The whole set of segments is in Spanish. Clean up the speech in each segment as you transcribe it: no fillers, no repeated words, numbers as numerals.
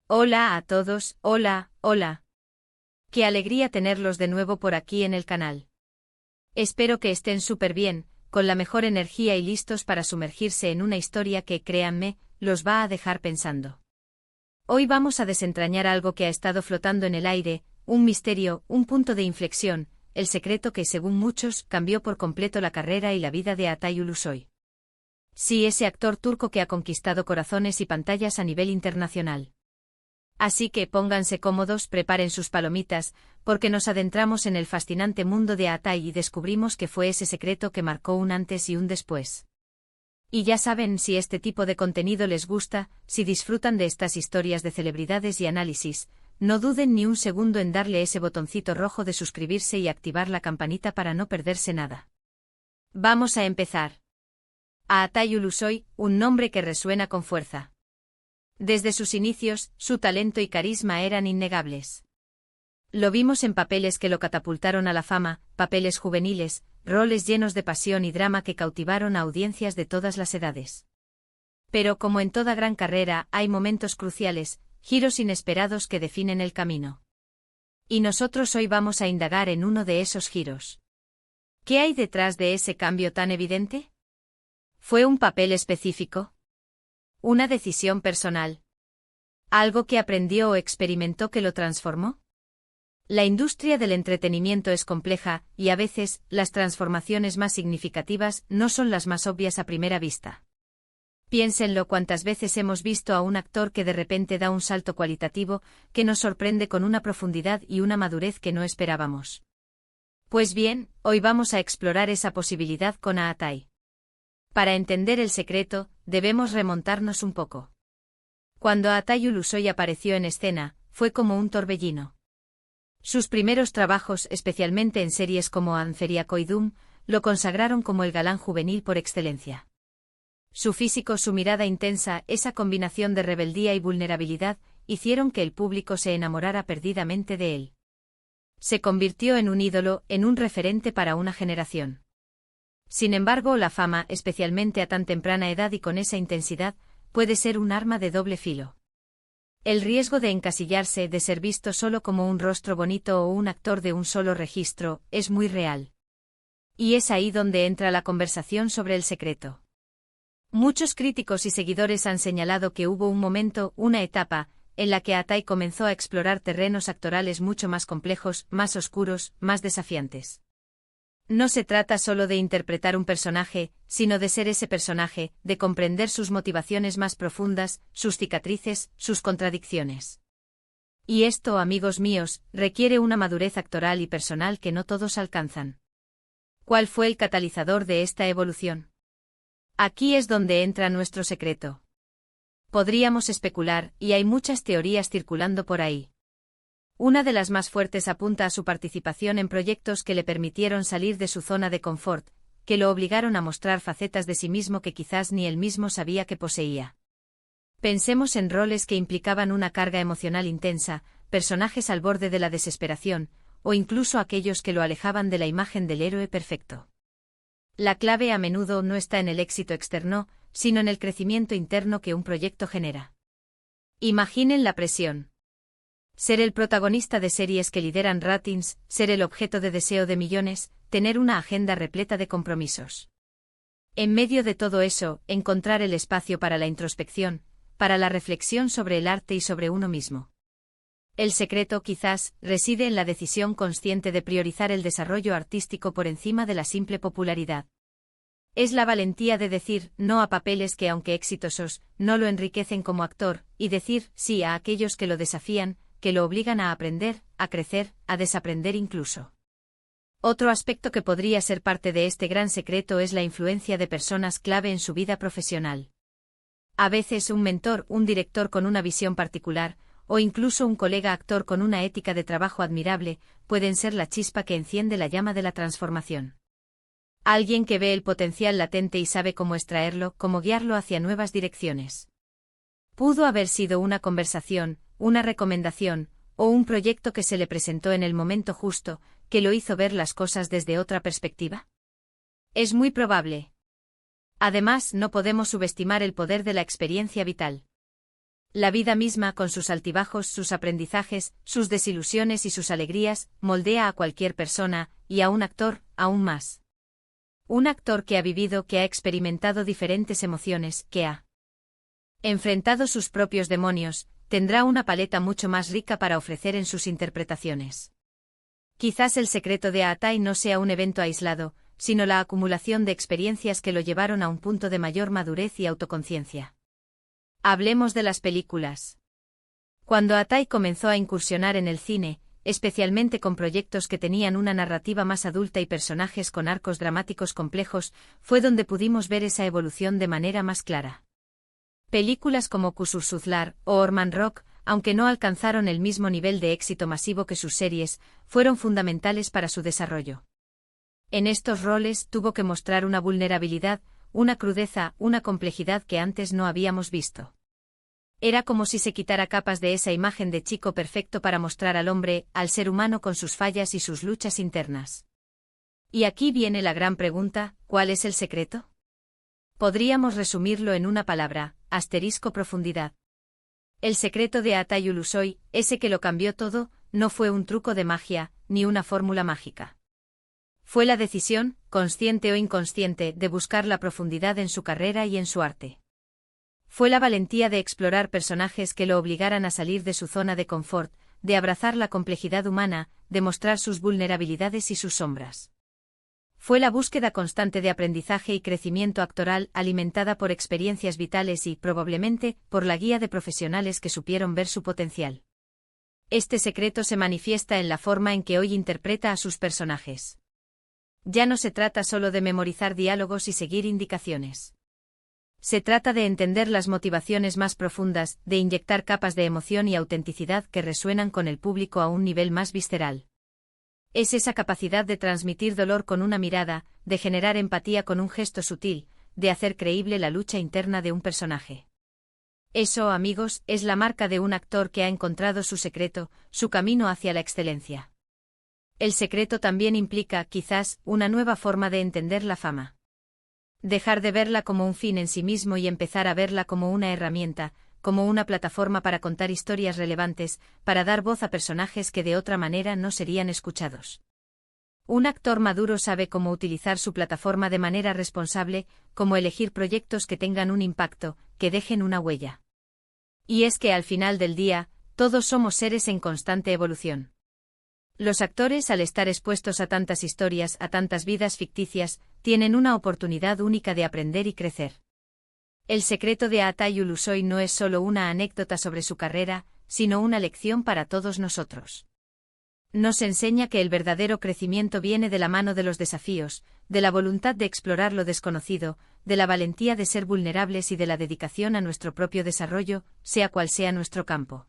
Hola a todos, hola, hola. Qué alegría tenerlos de nuevo por aquí en el canal. Espero que estén súper bien, con la mejor energía y listos para sumergirse en una historia que, créanme, los va a dejar pensando. Hoy vamos a desentrañar algo que ha estado flotando en el aire, un misterio, un punto de inflexión, el secreto que, según muchos, cambió por completo la carrera y la vida de Altay Ulusoy. Sí, ese actor turco que ha conquistado corazones y pantallas a nivel internacional. Así que pónganse cómodos, preparen sus palomitas, porque nos adentramos en el fascinante mundo de Altay y descubrimos que fue ese secreto que marcó un antes y un después. Y ya saben, si este tipo de contenido les gusta, si disfrutan de estas historias de celebridades y análisis, no duden ni un segundo en darle ese botoncito rojo de suscribirse y activar la campanita para no perderse nada. Vamos a empezar. Altay Ulusoy, un nombre que resuena con fuerza. Desde sus inicios, su talento y carisma eran innegables. Lo vimos en papeles que lo catapultaron a la fama, papeles juveniles, roles llenos de pasión y drama que cautivaron a audiencias de todas las edades. Pero como en toda gran carrera, hay momentos cruciales, giros inesperados que definen el camino. Y nosotros hoy vamos a indagar en uno de esos giros. ¿Qué hay detrás de ese cambio tan evidente? ¿Fue un papel específico? ¿Una decisión personal? ¿Algo que aprendió o experimentó que lo transformó? La industria del entretenimiento es compleja, y a veces, las transformaciones más significativas no son las más obvias a primera vista. Piénsenlo, cuántas veces hemos visto a un actor que de repente da un salto cualitativo, que nos sorprende con una profundidad y una madurez que no esperábamos. Pues bien, hoy vamos a explorar esa posibilidad con Altay. Para entender el secreto, debemos remontarnos un poco. Cuando Altay Ulusoy apareció en escena, fue como un torbellino. Sus primeros trabajos, especialmente en series como Anferia Koydum, lo consagraron como el galán juvenil por excelencia. Su físico, su mirada intensa, esa combinación de rebeldía y vulnerabilidad, hicieron que el público se enamorara perdidamente de él. Se convirtió en un ídolo, en un referente para una generación. Sin embargo, la fama, especialmente a tan temprana edad y con esa intensidad, puede ser un arma de doble filo. El riesgo de encasillarse, de ser visto solo como un rostro bonito o un actor de un solo registro, es muy real. Y es ahí donde entra la conversación sobre el secreto. Muchos críticos y seguidores han señalado que hubo un momento, una etapa, en la que Altay comenzó a explorar terrenos actorales mucho más complejos, más oscuros, más desafiantes. No se trata solo de interpretar un personaje, sino de ser ese personaje, de comprender sus motivaciones más profundas, sus cicatrices, sus contradicciones. Y esto, amigos míos, requiere una madurez actoral y personal que no todos alcanzan. ¿Cuál fue el catalizador de esta evolución? Aquí es donde entra nuestro secreto. Podríamos especular, y hay muchas teorías circulando por ahí. Una de las más fuertes apunta a su participación en proyectos que le permitieron salir de su zona de confort, que lo obligaron a mostrar facetas de sí mismo que quizás ni él mismo sabía que poseía. Pensemos en roles que implicaban una carga emocional intensa, personajes al borde de la desesperación, o incluso aquellos que lo alejaban de la imagen del héroe perfecto. La clave a menudo no está en el éxito externo, sino en el crecimiento interno que un proyecto genera. Imaginen la presión. Ser el protagonista de series que lideran ratings, ser el objeto de deseo de millones, tener una agenda repleta de compromisos. En medio de todo eso, encontrar el espacio para la introspección, para la reflexión sobre el arte y sobre uno mismo. El secreto, quizás, reside en la decisión consciente de priorizar el desarrollo artístico por encima de la simple popularidad. Es la valentía de decir no a papeles que, aunque exitosos, no lo enriquecen como actor, y decir sí a aquellos que lo desafían, que lo obligan a aprender, a crecer, a desaprender incluso. Otro aspecto que podría ser parte de este gran secreto es la influencia de personas clave en su vida profesional. A veces un mentor, un director con una visión particular, o incluso un colega actor con una ética de trabajo admirable, pueden ser la chispa que enciende la llama de la transformación. Alguien que ve el potencial latente y sabe cómo extraerlo, cómo guiarlo hacia nuevas direcciones. Pudo haber sido una conversación, una recomendación, o un proyecto que se le presentó en el momento justo, que lo hizo ver las cosas desde otra perspectiva. Es muy probable. Además, no podemos subestimar el poder de la experiencia vital. La vida misma, con sus altibajos, sus aprendizajes, sus desilusiones y sus alegrías, moldea a cualquier persona, y a un actor, aún más. Un actor que ha vivido, que ha experimentado diferentes emociones, que ha enfrentado sus propios demonios, tendrá una paleta mucho más rica para ofrecer en sus interpretaciones. Quizás el secreto de Aatai no sea un evento aislado, sino la acumulación de experiencias que lo llevaron a un punto de mayor madurez y autoconciencia. Hablemos de las películas. Cuando Aatai comenzó a incursionar en el cine, especialmente con proyectos que tenían una narrativa más adulta y personajes con arcos dramáticos complejos, fue donde pudimos ver esa evolución de manera más clara. Películas como Kusursuthlar o Orman Rock, aunque no alcanzaron el mismo nivel de éxito masivo que sus series, fueron fundamentales para su desarrollo. En estos roles tuvo que mostrar una vulnerabilidad, una crudeza, una complejidad que antes no habíamos visto. Era como si se quitara capas de esa imagen de chico perfecto para mostrar al hombre, al ser humano con sus fallas y sus luchas internas. Y aquí viene la gran pregunta, ¿cuál es el secreto? Podríamos resumirlo en una palabra, *profundidad. El secreto de Aatai Ulusoy, ese que lo cambió todo, no fue un truco de magia, ni una fórmula mágica. Fue la decisión, consciente o inconsciente, de buscar la profundidad en su carrera y en su arte. Fue la valentía de explorar personajes que lo obligaran a salir de su zona de confort, de abrazar la complejidad humana, de mostrar sus vulnerabilidades y sus sombras. Fue la búsqueda constante de aprendizaje y crecimiento actoral alimentada por experiencias vitales y, probablemente, por la guía de profesionales que supieron ver su potencial. Este secreto se manifiesta en la forma en que hoy interpreta a sus personajes. Ya no se trata solo de memorizar diálogos y seguir indicaciones. Se trata de entender las motivaciones más profundas, de inyectar capas de emoción y autenticidad que resuenan con el público a un nivel más visceral. Es esa capacidad de transmitir dolor con una mirada, de generar empatía con un gesto sutil, de hacer creíble la lucha interna de un personaje. Eso, amigos, es la marca de un actor que ha encontrado su secreto, su camino hacia la excelencia. El secreto también implica, quizás, una nueva forma de entender la fama. Dejar de verla como un fin en sí mismo y empezar a verla como una herramienta, como una plataforma para contar historias relevantes, para dar voz a personajes que de otra manera no serían escuchados. Un actor maduro sabe cómo utilizar su plataforma de manera responsable, cómo elegir proyectos que tengan un impacto, que dejen una huella. Y es que al final del día, todos somos seres en constante evolución. Los actores, al estar expuestos a tantas historias, a tantas vidas ficticias, tienen una oportunidad única de aprender y crecer. El secreto de Aatai Ulusoy no es solo una anécdota sobre su carrera, sino una lección para todos nosotros. Nos enseña que el verdadero crecimiento viene de la mano de los desafíos, de la voluntad de explorar lo desconocido, de la valentía de ser vulnerables y de la dedicación a nuestro propio desarrollo, sea cual sea nuestro campo.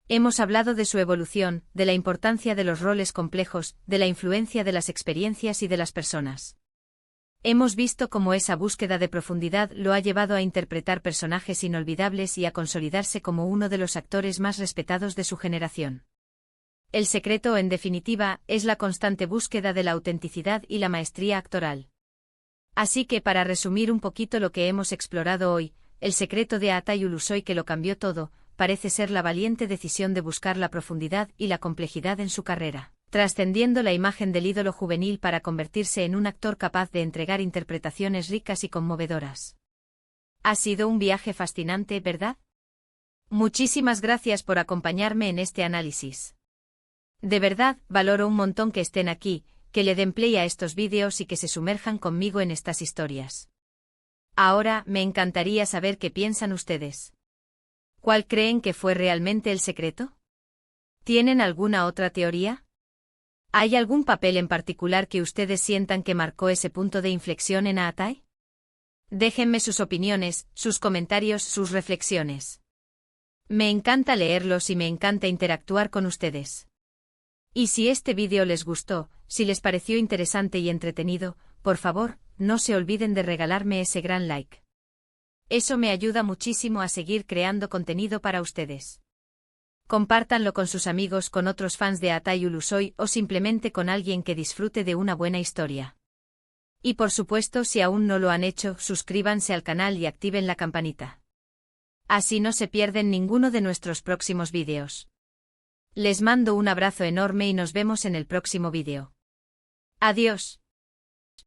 Hemos hablado de su evolución, de la importancia de los roles complejos, de la influencia de las experiencias y de las personas. Hemos visto cómo esa búsqueda de profundidad lo ha llevado a interpretar personajes inolvidables y a consolidarse como uno de los actores más respetados de su generación. El secreto, en definitiva, es la constante búsqueda de la autenticidad y la maestría actoral. Así que, para resumir un poquito lo que hemos explorado hoy, el secreto de Aatai Ulusoy que lo cambió todo, parece ser la valiente decisión de buscar la profundidad y la complejidad en su carrera, trascendiendo la imagen del ídolo juvenil para convertirse en un actor capaz de entregar interpretaciones ricas y conmovedoras. Ha sido un viaje fascinante, ¿verdad? Muchísimas gracias por acompañarme en este análisis. De verdad, valoro un montón que estén aquí, que le den play a estos vídeos y que se sumerjan conmigo en estas historias. Ahora, me encantaría saber qué piensan ustedes. ¿Cuál creen que fue realmente el secreto? ¿Tienen alguna otra teoría? ¿Hay algún papel en particular que ustedes sientan que marcó ese punto de inflexión en Aatai? Déjenme sus opiniones, sus comentarios, sus reflexiones. Me encanta leerlos y me encanta interactuar con ustedes. Y si este vídeo les gustó, si les pareció interesante y entretenido, por favor, no se olviden de regalarme ese gran like. Eso me ayuda muchísimo a seguir creando contenido para ustedes. Compártanlo con sus amigos, con otros fans de Aatai Ulusoy o simplemente con alguien que disfrute de una buena historia. Y por supuesto, si aún no lo han hecho, suscríbanse al canal y activen la campanita. Así no se pierden ninguno de nuestros próximos vídeos. Les mando un abrazo enorme y nos vemos en el próximo vídeo. Adiós.